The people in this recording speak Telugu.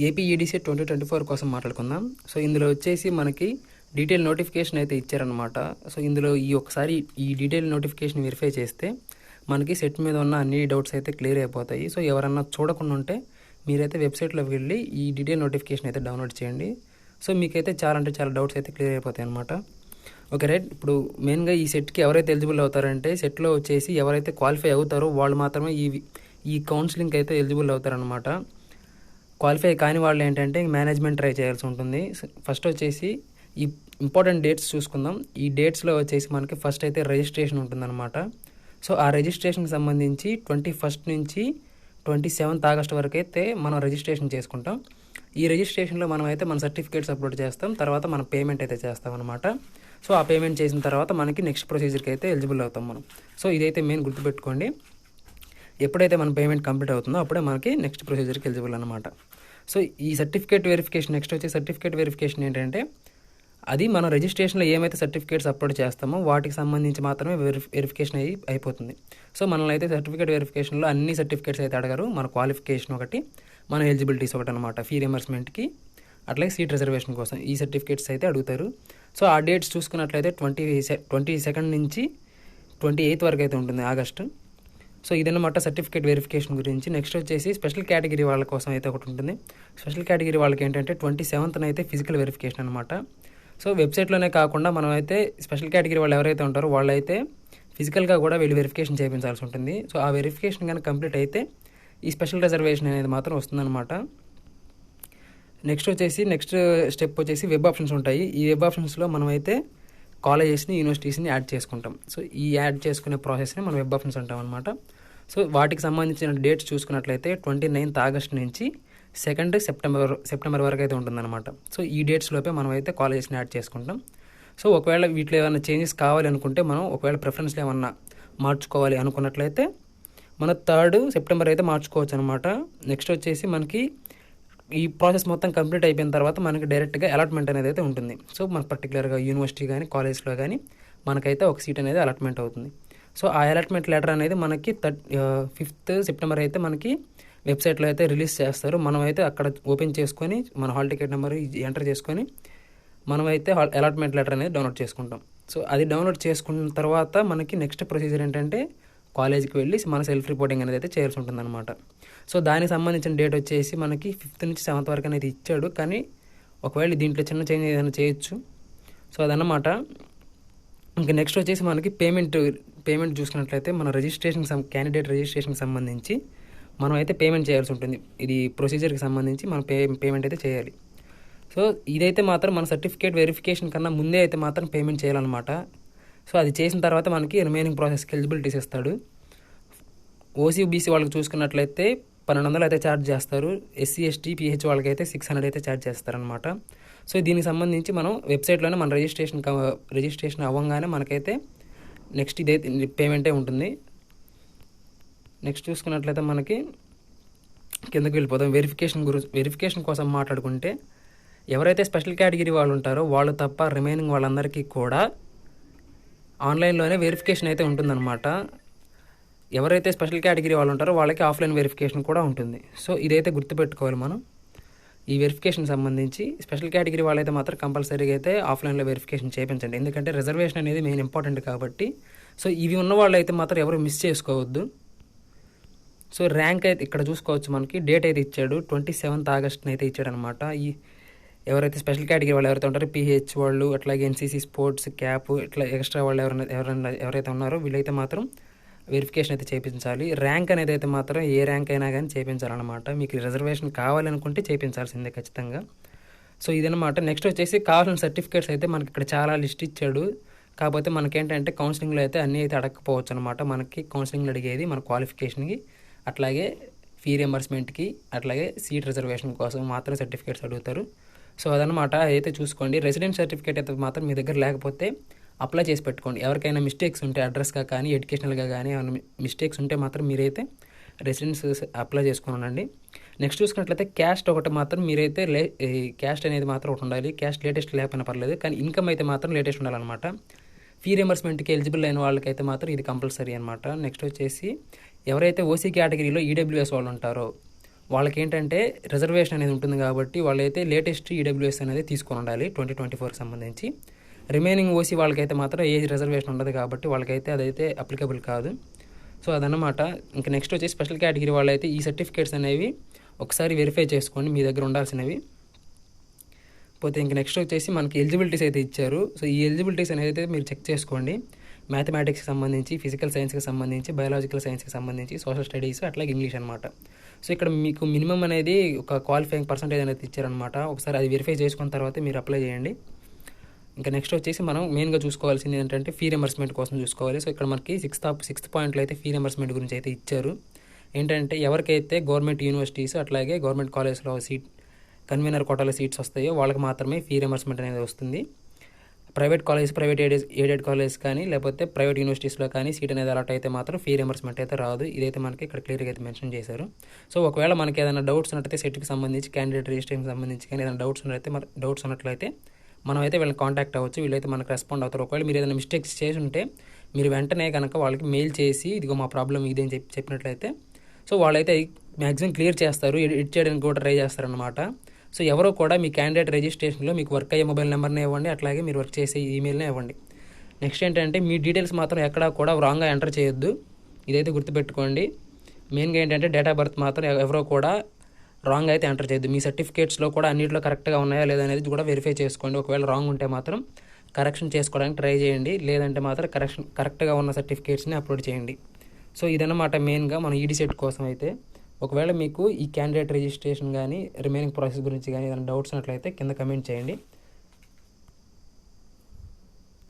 ఏపీ ఈడీసీ 2024 కోసం మాట్లాడుకుందాం. సో ఇందులో వచ్చేసి మనకి డీటెయిల్ నోటిఫికేషన్ అయితే ఇచ్చారనమాట. సో ఇందులో ఒకసారి ఈ డీటెయిల్ నోటిఫికేషన్ వెరిఫై చేస్తే మనకి సెట్ మీద ఉన్న అన్ని డౌట్స్ అయితే క్లియర్ అయిపోతాయి. సో ఎవరన్నా చూడకుండా ఉంటే మీరైతే వెబ్సైట్లోకి వెళ్ళి ఈ డీటెయిల్ నోటిఫికేషన్ అయితే డౌన్లోడ్ చేయండి. సో మీకైతే చాలా డౌట్స్ అయితే క్లియర్ అయిపోతాయి అనమాట. Okay right. ఇప్పుడు మెయిన్గా ఈ సెట్కి ఎవరైతే ఎలిజిబుల్ అవుతారంటే సెట్లో వచ్చేసి ఎవరైతే క్వాలిఫై అవుతారో వాళ్ళు మాత్రమే ఈ కౌన్సిలింగ్కి అయితే ఎలిజిబుల్ అవుతారనమాట. క్వాలిఫై కాని వాళ్ళు ఏంటంటే మేనేజ్మెంట్ ట్రై చేయాల్సి ఉంటుంది. ఫస్ట్ వచ్చేసి ఈ ఇంపార్టెంట్ డేట్స్ చూసుకుందాం. ఈ డేట్స్లో వచ్చేసి మనకి ఫస్ట్ అయితే రిజిస్ట్రేషన్ ఉంటుందన్నమాట. సో ఆ రిజిస్ట్రేషన్కి సంబంధించి 21 నుంచి 27 ఆగస్టు వరకు అయితే మనం రిజిస్ట్రేషన్ చేసుకుంటాం. ఈ రిజిస్ట్రేషన్లో మనం అయితే మన సర్టిఫికేట్స్ అప్లోడ్ చేస్తాం, తర్వాత మనం పేమెంట్ అయితే చేస్తాం అనమాట. సో ఆ పేమెంట్ చేసిన తర్వాత మనకి నెక్స్ట్ ప్రొసీజర్కి అయితే ఎలిజిబుల్ అవుతాం మనం. సో ఇదైతే మెయిన్ గుర్తుపెట్టుకోండి. ఎప్పుడైతే మన పేమెంట్ కంప్లీట్ అవుతుందో అప్పుడే మనకి నెక్స్ట్ ప్రొసీజర్కి ఎలిజిబుల్ అనమాట. సో ఈ సర్టిఫికేట్ వెరిఫికేషన్ నెక్స్ట్ వచ్చే సర్టిఫికేట్ వెరిఫికేషన్ ఏంటంటే అది మనం రిజిస్ట్రేషన్లో ఏమైతే సర్టిఫికేట్స్ అప్లోడ్ చేస్తామో వాటికి సంబంధించి మాత్రమే వెరిఫికేషన్ అయిపోతుంది. సో మనల్ని అయితే సర్టిఫికేట్ వెరిఫికేషన్లో అన్ని సర్టిఫికేట్స్ అయితే అడగరు. మన క్వాలిఫికేషన్ ఒకటి, మన ఎలిజిబిలిటీస్ ఒకటి అనమాట. ఫీ రియంబర్స్మెంట్కి అట్లాగే సీట్ రిజర్వేషన్ కోసం ఈ సర్టిఫికేట్స్ అయితే అడుగుతారు. సో ఆ డేట్స్ చూసుకున్నట్లయితే 22 నుంచి 28 వరకు అయితే ఉంటుంది ఆగస్టు. సో ఇదన్నమాట సర్టిఫికేట్ వెరిఫికేషన్ గురించి. నెక్స్ట్ వచ్చేసి స్పెషల్ కేటగిరీ వాళ్ళ కోసం అయితే ఒకటి ఉంటుంది. స్పెషల్ కేటగిరీ వాళ్ళకి ఏంటంటే 27న అయితే ఫిజికల్ వెరిఫికేషన్ అనమాట. సో వెబ్సైట్లోనే కాకుండా మనం అయితే స్పెషల్ కేటగిరీ వాళ్ళు ఎవరైతే ఉంటారో వాళ్ళైతే ఫిజికల్గా కూడా వీళ్ళు వెరిఫికేషన్ చేయించాల్సి ఉంటుంది. సో ఆ వెరిఫికేషన్ కనుక కంప్లీట్ అయితే ఈ స్పెషల్ రిజర్వేషన్ అనేది మాత్రం వస్తుందన్నమాట. నెక్స్ట్ స్టెప్ వచ్చేసి వెబ్ ఆప్షన్స్ ఉంటాయి. ఈ వెబ్ ఆప్షన్స్లో మనం అయితే కాలేజెస్ని, యూనివర్సిటీస్ని యాడ్ చేసుకుంటాం. సో ఈ యాడ్ చేసుకునే ప్రాసెస్ని మనం వెబ్ ఆప్షన్స్ అంటాం అనమాట. సో వాటికి సంబంధించిన డేట్స్ చూసుకున్నట్లయితే 29 ఆగస్ట్ నుంచి 2 సెప్టెంబర్ వరకు అయితే ఉంటుందన్నమాట. సో ఈ డేట్స్ లోపే మనం అయితే కాలేజెస్ని యాడ్ చేసుకుంటాం. సో ఒకవేళ వీటిలో ఏమైనా చేంజెస్ కావాలి అనుకుంటే మనం ఒకవేళ ప్రిఫరెన్స్లో ఏమన్నా మార్చుకోవాలి అనుకున్నట్లయితే మన 3 సెప్టెంబర్ అయితే మార్చుకోవచ్చు అనమాట. నెక్స్ట్ వచ్చేసి మనకి ఈ ప్రాసెస్ మొత్తం కంప్లీట్ అయిపోయిన తర్వాత మనకి డైరెక్ట్గా అలాట్మెంట్ అనేది అయితే ఉంటుంది. సో మనకు పర్టికులర్గా యూనివర్సిటీ కానీ కాలేజ్లో కానీ మనకైతే ఒక సీట్ అనేది అలాట్మెంట్ అవుతుంది. సో ఆ అలాట్మెంట్ లెటర్ అనేది మనకి 5 సెప్టెంబర్ అయితే మనకి వెబ్సైట్లో అయితే రిలీజ్ చేస్తారు. మనం అయితే అక్కడ ఓపెన్ చేసుకొని మన హాల్ టికెట్ నెంబర్ ఎంటర్ చేసుకొని మనమైతే అలాట్మెంట్ లెటర్ అనేది డౌన్లోడ్ చేసుకుంటాం. సో అది డౌన్లోడ్ చేసుకున్న తర్వాత మనకి నెక్స్ట్ ప్రొసీజర్ ఏంటంటే కాలేజీకి వెళ్ళి మన సెల్ఫ్ రిపోర్టింగ్ అనేది అయితే చేయాల్సి ఉంటుంది అనమాట. సో దానికి సంబంధించిన డేట్ వచ్చేసి మనకి 5 నుంచి 7 వరకు అనేది ఇచ్చాడు. కానీ ఒకవేళ దీంట్లో చిన్న చేంజ్ ఏదైనా చేయొచ్చు. సో అదన్నమాట. ఇంకా నెక్స్ట్ వచ్చేసి మనకి పేమెంట్ చూసుకున్నట్లయితే మన క్యాండిడేట్ రిజిస్ట్రేషన్కి సంబంధించి మనం అయితే పేమెంట్ చేయాల్సి ఉంటుంది. ఇది ప్రొసీజర్కి సంబంధించి మనం పేమెంట్ అయితే చేయాలి. సో ఇదైతే మాత్రం మన సర్టిఫికేట్ వెరిఫికేషన్ కన్నా ముందే అయితే మాత్రం పేమెంట్ చేయాలన్నమాట. సో అది చేసిన తర్వాత మనకి రిమైనింగ్ ప్రాసెస్కి ఎలిజిబిలిటీస్ ఇస్తాడు. ఓసీ, బీసీ వాళ్ళకి చూసుకున్నట్లయితే 1200 అయితే ఛార్జ్ చేస్తారు. ఎస్సీ, ఎస్టీ, పిహెచ్ వాళ్ళకి అయితే 600 అయితే ఛార్జ్ చేస్తారనమాట. సో దీనికి సంబంధించి మనం వెబ్సైట్లోనే మన రిజిస్ట్రేషన్ అవ్వగానే మనకైతే నెక్స్ట్ ఇదైతే పేమెంటే ఉంటుంది. నెక్స్ట్ చూసుకున్నట్లయితే మనకి కిందకి వెళ్ళిపోతాం. వెరిఫికేషన్ కోసం మాట్లాడుకుంటే ఎవరైతే స్పెషల్ కేటగిరీ వాళ్ళు ఉంటారో వాళ్ళు తప్ప రిమైనింగ్ వాళ్ళందరికీ కూడా ఆన్లైన్లోనే వెరిఫికేషన్ అయితే ఉంటుందన్నమాట. ఎవరైతే స్పెషల్ కేటగిరీ వాళ్ళు ఉంటారో వాళ్ళకి ఆఫ్లైన్ వెరిఫికేషన్ కూడా ఉంటుంది. సో ఇదైతే గుర్తుపెట్టుకోవాలి మనం. ఈ వెరిఫికేషన్ సంబంధించి స్పెషల్ కేటగిరీ వాళ్ళైతే మాత్రం కంపల్సరీగా అయితే ఆఫ్లైన్లో వెరిఫికేషన్ చేయించండి. ఎందుకంటే రిజర్వేషన్ అనేది మెయిన్ ఇంపార్టెంట్ కాబట్టి. సో ఇవి ఉన్న వాళ్ళు అయితే మాత్రం ఎవరు మిస్ చేసుకోవద్దు. సో ర్యాంక్ అయితే ఇక్కడ చూసుకోవచ్చు. మనకి డేట్ అయితే ఇచ్చాడు 27 ఆగస్ట్ని అయితే ఇచ్చాడు అనమాట. ఎవరైతే స్పెషల్ కేటగిరీ వాళ్ళు ఎవరైతే ఉంటారో పిహెచ్ వాళ్ళు, అట్లాగే ఎన్సీసీ, స్పోర్ట్స్, క్యాప్, ఇట్లా ఎక్స్ట్రా వాళ్ళు ఎవరైతే ఉన్నారో వీళ్ళైతే మాత్రం వెరిఫికేషన్ అయితే చేయించాలి. ర్యాంక్ అనేది అయితే మాత్రం ఏ ర్యాంక్ అయినా కానీ చేయించాలన్నమాట. మీకు రిజర్వేషన్ కావాలనుకుంటే చేయించాల్సిందే ఖచ్చితంగా. సో ఇదన్నమాట. నెక్స్ట్ వచ్చేసి కావాల్సిన సర్టిఫికేట్స్ అయితే మనకి ఇక్కడ చాలా లిస్ట్ ఇచ్చాడు. కాకపోతే మనకేంటంటే కౌన్సిలింగ్లో అయితే అన్నీ అయితే అడగకపోవచ్చు అనమాట. మనకి కౌన్సిలింగ్లో అడిగేది మన క్వాలిఫికేషన్కి, అట్లాగే ఫీ రియంబర్స్మెంట్కి, అట్లాగే సీట్ రిజర్వేషన్ కోసం మాత్రం సర్టిఫికేట్స్ అడుగుతారు. సో అదనమాట. అయితే చూసుకోండి. రెసిడెంట్ సర్టిఫికేట్ అయితే మాత్రం మీ దగ్గర లేకపోతే అప్లై చేసి పెట్టుకోండి. ఎవరికైనా మిస్టేక్స్ ఉంటే అడ్రస్గా కానీ ఎడ్యుకేషనల్గా కానీ ఏమైనా మిస్టేక్స్ ఉంటే మాత్రం మీరైతే రెసిడెన్స్ అప్లై చేసుకున్నానండి. నెక్స్ట్ చూసుకున్నట్లయితే క్యాస్ట్ ఒకటి మాత్రం మీరైతే క్యాస్ట్ అనేది మాత్రం ఒకటి ఉండాలి. క్యాస్ట్ లేటెస్ట్ లేకపోయినా పర్లేదు, కానీ ఇన్కమ్ అయితే మాత్రం లేటెస్ట్ ఉండాలన్నమాట. ఫీ రియంబర్స్మెంట్కి ఎలిజిబుల్ అయిన వాళ్ళకైతే మాత్రం ఇది కంపల్సరీ అనమాట. నెక్స్ట్ వచ్చేసి ఎవరైతే ఓసీ కేటగిరీలో ఈడబ్ల్యూఎస్ వాళ్ళు ఉంటారో వాళ్ళకి ఏంటంటే రిజర్వేషన్ అనేది ఉంటుంది కాబట్టి వాళ్ళైతే లేటెస్ట్ ఈడబ్ల్యూఎస్ అనేది తీసుకొని ఉండాలి 2024 సంబంధించి. రిమైనింగ్ ఓసీ వాళ్ళకైతే మాత్రం ఏ రిజర్వేషన్ ఉండదు కాబట్టి వాళ్ళకైతే అదైతే అప్లికబుల్ కాదు. సో అదన్నమాట. ఇంకా నెక్స్ట్ వచ్చేసి స్పెషల్ కేటగిరీ వాళ్ళైతే ఈ సర్టిఫికేట్స్ అనేవి ఒకసారి వెరిఫై చేసుకోండి మీ దగ్గర ఉండాల్సినవి. పోతే ఇంక నెక్స్ట్ వచ్చేసి మనకి ఎలిజిబిలిటీస్ అయితే ఇచ్చారు. సో ఈ ఎలిజిబిలిటీస్ అనేది అయితే మీరు చెక్ చేసుకోండి. మ్యాథమెటిక్స్కి సంబంధించి, ఫిజికల్ సైన్స్కి సంబంధించి, బయాలజికల్ సైన్స్కి సంబంధించి, సోషల్ స్టడీస్ అట్లాగే ఇంగ్లీష్ అనమాట. సో ఇక్కడ మీకు మినిమం అనేది ఒక క్వాలిఫైయింగ్ పర్సంటేజ్ అనేది ఇచ్చారనమాట. ఒకసారి అది వెరిఫై చేసుకున్న తర్వాత మీరు అప్లై చేయండి. ఇంకా నెక్స్ట్ వచ్చేసి మనం మెయిన్గా చూసుకోవాల్సింది ఏంటంటే ఫీ రింబర్స్మెంట్ కోసం చూసుకోవాలి. సో ఇక్కడ మనకి సిక్స్త్ పాయింట్లో అయితే ఫీ రింబర్స్మెంట్ గురించి అయితే ఇచ్చారు. ఏంటంటే ఎవరికైతే గవర్నమెంట్ యూనివర్సిటీస్ అట్లాగే గవర్నమెంట్ కాలేజ్లో కన్వీనర్ కోటాలో సీట్స్ వస్తాయో వాళ్ళకి మాత్రమే ఫీ రింబర్స్మెంట్ అనేది వస్తుంది. ప్రైవేట్ ఎయిడెడ్ కాలేజ్ కానీ లేకపోతే ప్రైవేట్ యూనివర్సిటీస్లో కానీ సీట్ అనేది అలాట్ అయితే మాత్రం ఫీ రింబర్స్మెంట్ అయితే రాదు. ఇదైతే మనకి ఇక్కడ క్లియర్గా అయితే మెన్షన్ చేశారు. సో ఒకవేళ మనకి ఏదైనా డౌట్స్ ఉన్నట్టయితే సెట్కి సంబంధించి, క్యాండిడేట్ రిజిస్ట్రేషన్కి సంబంధించి కానీ ఏదైనా డౌట్స్ ఉన్నట్లయితే మనం అయితే వీళ్ళని కాంటాక్ట్ అవ్వచ్చు. వీళ్ళైతే మనకు రెస్పాండ్ అవుతారు. ఒకవేళ మీరు ఏదైనా మిస్టేక్స్ చేసి ఉంటే మీరు వెంటనే కనుక వాళ్ళకి మెయిల్ చేసి ఇదిగో మా ప్రాబ్లం ఇదే అని చెప్పినట్లయితే సో వాళ్ళైతే మ్యాక్సిమం క్లియర్ చేస్తారు, ఎడిట్ చేయడానికి కూడా ట్రై చేస్తారనమాట. సో ఎవరో కూడా మీ క్యాండిడేట్ రిజిస్ట్రేషన్లో మీకు వర్క్ అయ్యే మొబైల్ నెంబర్నే ఇవ్వండి, అట్లాగే మీరు వర్క్ చేసే ఈమెయిల్నే ఇవ్వండి. నెక్స్ట్ ఏంటంటే మీ డీటెయిల్స్ మాత్రం ఎక్కడా కూడా రాంగ్గా ఎంటర్ చేయొద్దు. ఇదైతే గుర్తుపెట్టుకోండి. మెయిన్గా ఏంటంటే డేట్ ఆఫ్ బర్త్ మాత్రం ఎవరో కూడా రాంగ్ అయితే ఎంటర్ చేయొద్దు. మీ సర్టిఫికేట్స్లో కూడా అన్నింటిలో కరెక్ట్గా ఉన్నాయా లేదా అనేది కూడా వెరిఫై చేసుకోండి. ఒకవేళ రాంగ్ ఉంటే మాత్రం కరెక్షన్ చేసుకోవడానికి ట్రై చేయండి, లేదంటే మాత్రం కరెక్ట్గా ఉన్న సర్టిఫికేట్స్ని అప్లోడ్ చేయండి. సో ఇదన్నమాట మెయిన్గా మన ఈడీ సెట్ కోసం అయితే. ఒకవేళ మీకు ఈ క్యాండిడేట్ రిజిస్ట్రేషన్ కానీ రిమైనింగ్ ప్రాసెస్ గురించి కానీ ఏదైనా డౌట్స్ ఉన్నట్లయితే కింద కమెంట్ చేయండి.